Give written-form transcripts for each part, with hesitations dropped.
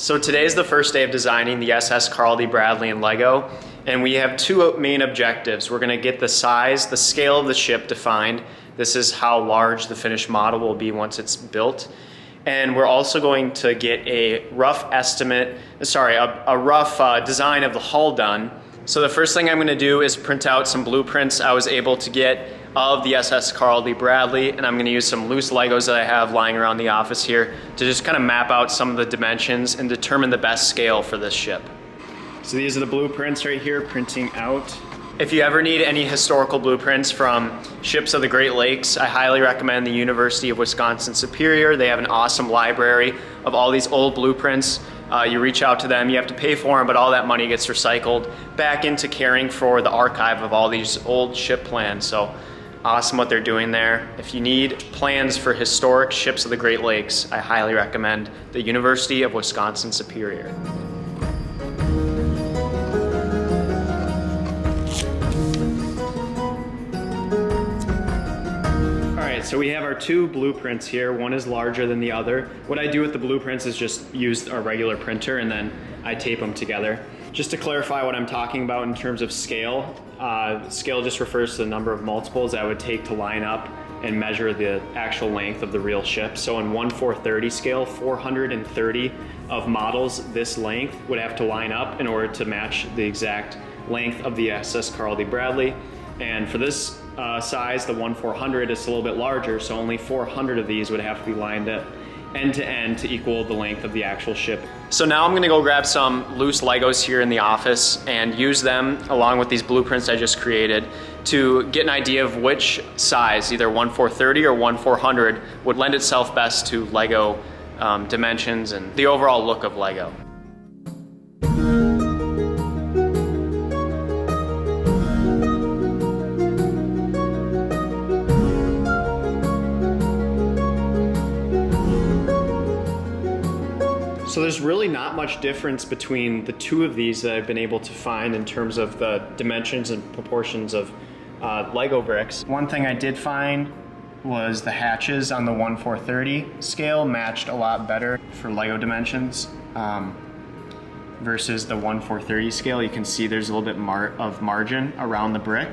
So today is the first day of designing the SS Carl D. Bradley in Lego, and we have two main objectives. We're going to get the size, the scale of the ship defined. This is how large the finished model will be once it's built. And we're also going to get a rough estimate, a rough design of the hull done. So the first thing I'm going to do is print out some blueprints I was able to get of the SS Carl D. Bradley, and I'm going to use some loose Legos that I have lying around the office here to just kind of map out some of the dimensions and determine the best scale for this ship. So these are the blueprints right here, printing out. If you ever need any historical blueprints from ships of the Great Lakes, I highly recommend the University of Wisconsin-Superior. They have an awesome library of all these old blueprints. You reach out to them, you have to pay for them, but all that money gets recycled back into caring for the archive of all these old ship plans. So awesome what they're doing there. If you need plans for historic ships of the Great Lakes, I highly recommend the University of Wisconsin-Superior. So we have our two blueprints here. One is larger than the other. What I do with the blueprints is just use a regular printer and then I tape them together. Just to clarify what I'm talking about in terms of scale, scale just refers to the number of multiples I would take to line up and measure the actual length of the real ship. So in 1:430 scale, 430 of models this length would have to line up in order to match the exact length of the SS Carl D. Bradley. And for this size, the 1/400 is a little bit larger, so only 400 of these would have to be lined up end to end to equal the length of the actual ship. So now I'm gonna go grab some loose Legos here in the office and use them along with these blueprints I just created to get an idea of which size, either 1/430 or 1/400, would lend itself best to Lego dimensions and the overall look of Lego. So there's really not much difference between the two of these that I've been able to find in terms of the dimensions and proportions of Lego bricks. One thing I did find was the hatches on the 1/430 scale matched a lot better for Lego dimensions versus the 1/430 scale. You can see there's a little bit of margin around the brick.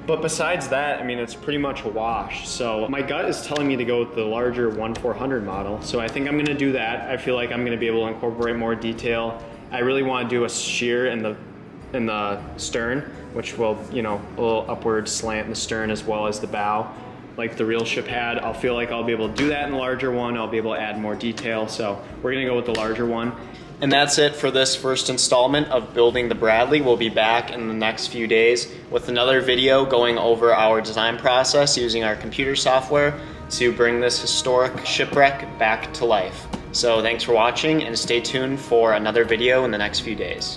But besides that, I mean, it's pretty much a wash. So my gut is telling me to go with the larger 1/400 model. So I think I'm gonna do that. I feel like I'm gonna be able to incorporate more detail. I really wanna do a shear in the stern, which will, you know, a little upward slant in the stern as well as the bow, like the real ship had. I'll feel like I'll be able to do that in the larger one. I'll be able to add more detail. So we're gonna go with the larger one. And that's it for this first installment of building the Bradley. We'll be back in the next few days with another video going over our design process using our computer software to bring this historic shipwreck back to life. So thanks for watching and stay tuned for another video in the next few days.